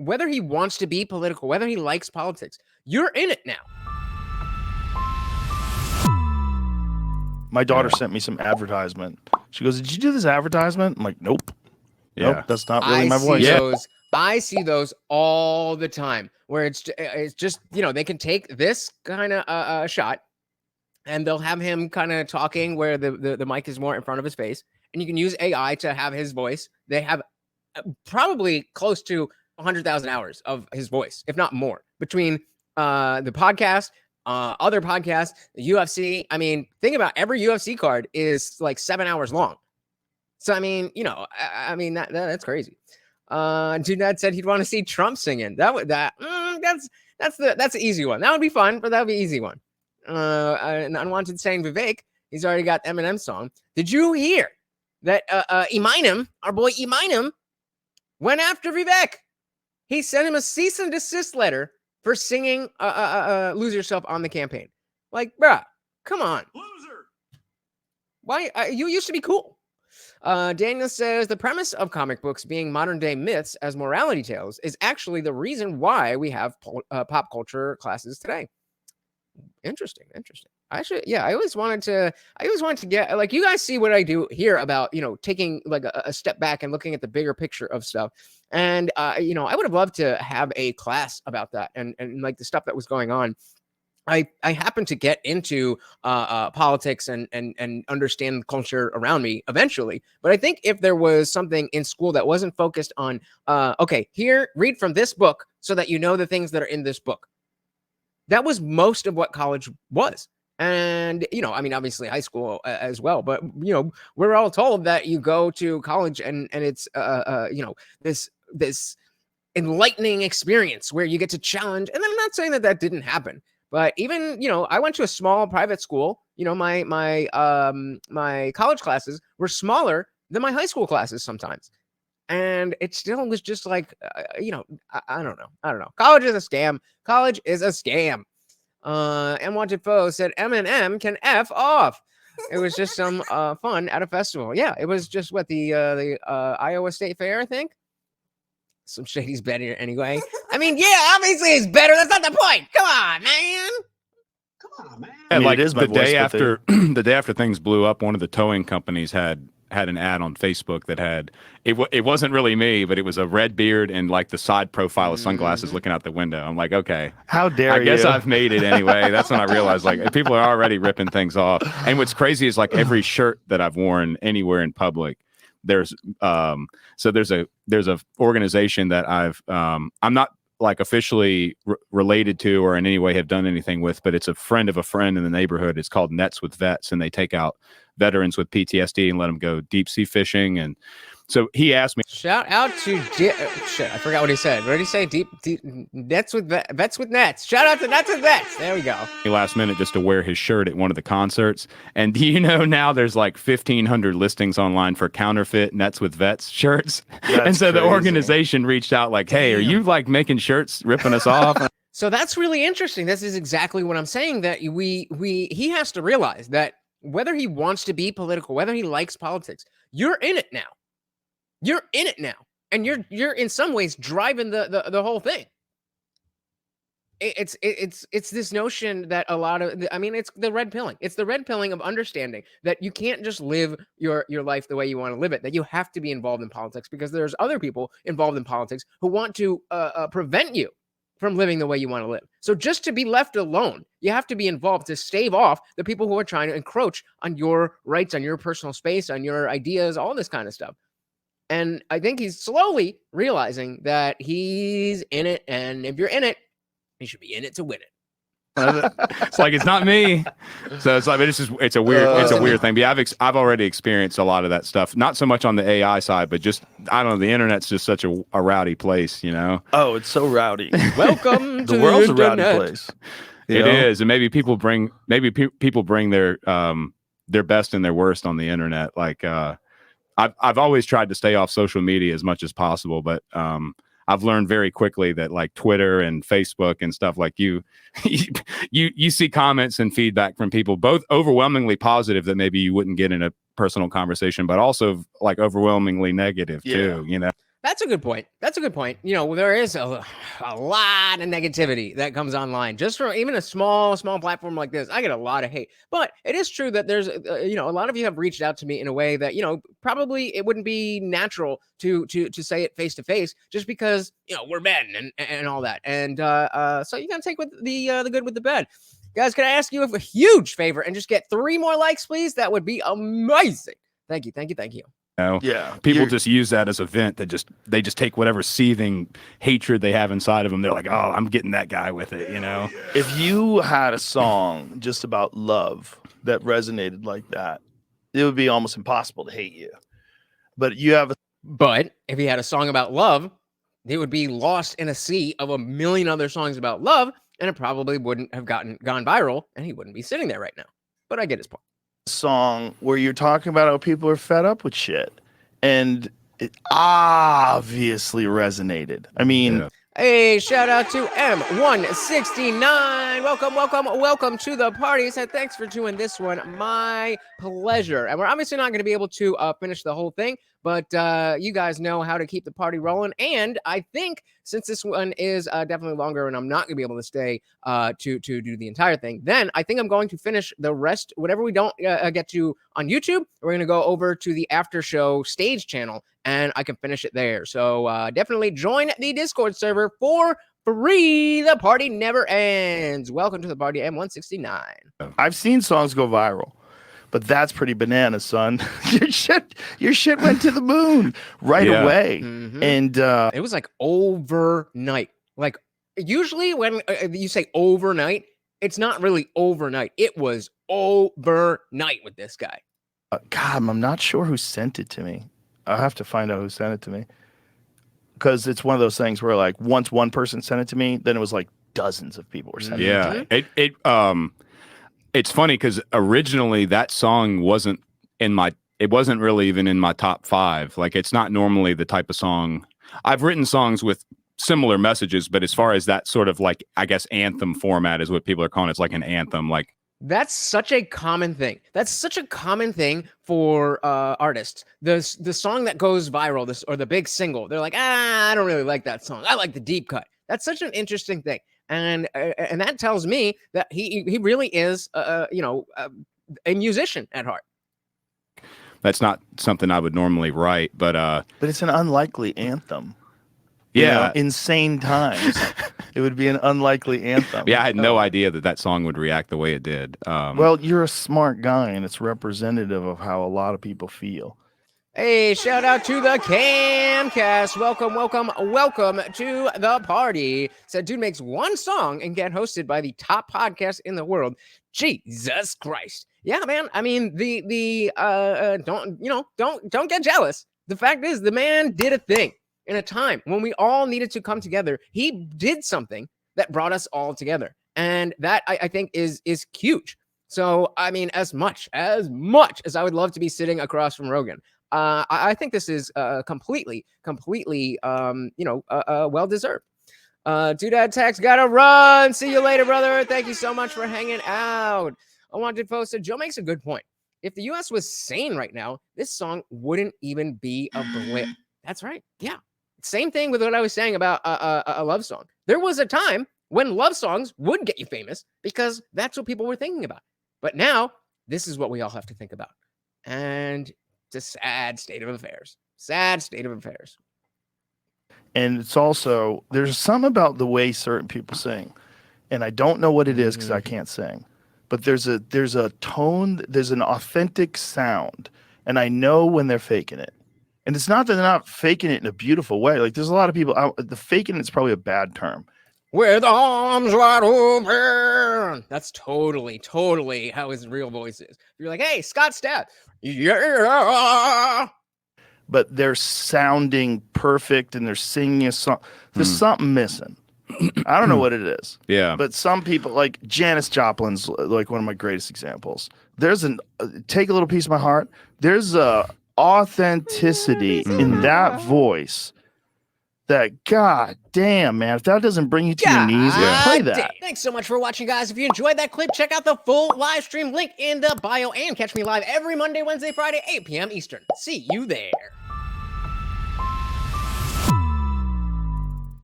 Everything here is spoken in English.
whether he wants to be political, whether he likes politics, you're in it now. My daughter sent me some advertisement. She goes, "Did you do this advertisement?" I'm like, "Nope. Nope, that's not really my voice." I see those all the time where it's just, you know, they can take this kind of shot and they'll have him kind of talking where the mic is more in front of his face, and you can use AI to have his voice. They have probably close to 100,000 hours of his voice, if not more, between the podcast, other podcasts, the UFC. I mean, think about every UFC card is like 7 hours long. So, I mean, you know, I mean, that's crazy. Junad said he'd want to see Trump singing. That's the easy one. That would be fun, but that would be an easy one. An unwanted saying Vivek, he's already got Eminem song. Did you hear that Eminem, our boy Eminem, went after Vivek? He sent him a cease and desist letter for singing Lose Yourself on the campaign. Like, bruh, come on. Loser. Why? You used to be cool. Daniel says the premise of comic books being modern day myths as morality tales is actually the reason why we have pop culture classes today. Interesting. I always wanted to get, like, you guys see what I do here about, you know, taking like a step back and looking at the bigger picture of stuff. And, you know, I would have loved to have a class about that and like the stuff that was going on. I happened to get into politics and understand the culture around me eventually. But I think if there was something in school that wasn't focused on, okay, here, read from this book so that you know the things that are in this book. That was most of what college was. And, you know, I mean, obviously high school as well. But, you know, we're all told that you go to college and it's, you know, this enlightening experience where you get to challenge. And I'm not saying that didn't happen. But even, you know, I went to a small private school. You know, my college classes were smaller than my high school classes sometimes. And it still was just like, you know, I don't know. College is a scam. Unwanted Foe said Eminem can F off. It was just some fun at a festival. Yeah, it was just what the Iowa State Fair, I think. Some shady's better anyway. I mean, yeah, obviously it's better. That's not the point. Come on, man. Yeah, I mean, like it is the day voice, after the day after things blew up, one of the towing companies had an ad on Facebook that had it wasn't really me, but it was a red beard and like the side profile of sunglasses looking out the window. I'm like, okay, how dare you? I guess I've made it anyway. That's when I realized like people are already ripping things off. And what's crazy is like every shirt that I've worn anywhere in public, there's a organization that I'm not like officially related to or in any way have done anything with, but it's a friend of a friend in the neighborhood. It's called Nets with Vets, and they take out veterans with PTSD and let them go deep sea fishing. And so he asked me, shout out to shit, I forgot what he said. What did he say? Deep Nets with Vets with Nets. Shout out to Nets with Vets. There we go. Last minute just to wear his shirt at one of the concerts. And do you know now there's like 1,500 listings online for counterfeit Nets with Vets shirts? And so the organization reached out like, hey, are you like making shirts ripping us off? So that's really interesting. This is exactly what I'm saying, that he has to realize that whether he wants to be political, whether he likes politics, you're in it now. You're in it now. And you're in some ways driving the whole thing. It's this notion that a lot of, I mean, it's the red pilling. It's the red pilling of understanding that you can't just live your life the way you want to live it, that you have to be involved in politics because there's other people involved in politics who want to prevent you from living the way you want to live. So just to be left alone, you have to be involved to stave off the people who are trying to encroach on your rights, on your personal space, on your ideas, all this kind of stuff. And I think he's slowly realizing that he's in it. And if you're in it, you should be in it to win it. It's like, it's not me. So it's like, it's a weird thing. But yeah, I've already experienced a lot of that stuff. Not so much on the AI side, but just, I don't know, the internet's just such a rowdy place, you know? Oh, it's so rowdy. Welcome to the world's a rowdy internet. place. It is. And maybe people bring their best and their worst on the internet. Like, I've always tried to stay off social media as much as possible, but I've learned very quickly that like Twitter and Facebook and stuff, like you see comments and feedback from people, both overwhelmingly positive that maybe you wouldn't get in a personal conversation, but also like overwhelmingly negative too, you know? That's a good point. That's a good point. You know, there is a lot of negativity that comes online just from even a small platform like this. I get a lot of hate, but it is true that there's, you know, a lot of you have reached out to me in a way that, you know, probably it wouldn't be natural to say it face to face, just because, you know, we're men and all that. And so you gotta take with the good with the bad. Guys, can I ask you a huge favor and just get 3 more likes, please? That would be amazing. Thank you. Know? Yeah, people just use that as a vent. That they just take whatever seething hatred they have inside of them. They're like, oh, I'm getting that guy with it, you know. If you had a song just about love that resonated like that, it would be almost impossible to hate you. But if you had a song about love, it would be lost in a sea of a million other songs about love, and it probably wouldn't have gone viral, and he wouldn't be sitting there right now. But I get his point. Song where you're talking about how people are fed up with shit, and it obviously resonated. I mean, Hey, shout out to M169. Welcome to the party. Said thanks for doing this one. My pleasure. And we're obviously not going to be able to finish the whole thing, but you guys know how to keep the party rolling. And I think since this one is definitely longer and I'm not going to be able to stay to do the entire thing, then I think I'm going to finish the rest, whatever we don't get to on YouTube. We're going to go over to the after show stage channel, and I can finish it there. So definitely join the Discord server for free. The party never ends. Welcome to the party, M169. I've seen songs go viral, but that's pretty bananas, son. your shit went to the moon right away. Mm-hmm. And it was like overnight. Like usually when you say overnight, it's not really overnight. It was overnight with this guy. God, I'm not sure who sent it to me. I'll have to find out who sent it to me, because it's one of those things where, like, once one person sent it to me, then it was like dozens of people were sending it to me. It's funny because originally that song wasn't really even in my top 5. Like, it's not normally the type of song. I've written songs with similar messages, but as far as that sort of, like, I guess anthem format is what people are calling it. It's like an anthem. Like, that's such a common thing. That's such a common thing for artists. The song that goes viral, or the big single, they're like, I don't really like that song. I like the deep cut. That's such an interesting thing, and that tells me that he really is, a musician at heart. That's not something I would normally write, but it's an unlikely anthem. Yeah, you know, insane times. It would be an unlikely anthem. Yeah, I had no idea that song would react the way it did. Well, you're a smart guy, and it's representative of how a lot of people feel. Hey, shout out to the Camcast. Welcome to the party. Said dude makes one song and get hosted by the top podcast in the world. Jesus Christ. Yeah, man. I mean, don't get jealous. The fact is, the man did a thing. In a time when we all needed to come together, he did something that brought us all together. And that, I think, is huge. So, I mean, as much as I would love to be sitting across from Rogan, I think this is completely, well-deserved. Doodad Tax gotta run. See you later, brother. Thank you so much for hanging out. I wanted to post it. Joe makes a good point. If the U.S. was sane right now, this song wouldn't even be a blip. That's right. Yeah. Same thing with what I was saying about a love song. There was a time when love songs would get you famous because that's what people were thinking about. But now, this is what we all have to think about. And it's a sad state of affairs. Sad state of affairs. And it's also, there's something about the way certain people sing. And I don't know what it is because I can't sing. But there's a tone, there's an authentic sound. And I know when they're faking it. And it's not that they're not faking it in a beautiful way. Like, there's a lot of people out. The faking it's probably a bad term. With arms wide open. That's totally how his real voice is. You're like, hey, Scott Stapp. Yeah. But they're sounding perfect and they're singing a song. There's something missing. I don't know what it is. Yeah. But some people, like Janis Joplin's like one of my greatest examples. There's take a little piece of my heart. There's a authenticity in that voice that, god damn, man, if that doesn't bring you to your knees, play that. Thanks so much for watching, guys. If you enjoyed that clip, check out the full live stream link in the bio and catch me live every Monday, Wednesday, Friday, 8 p.m. Eastern. See you there.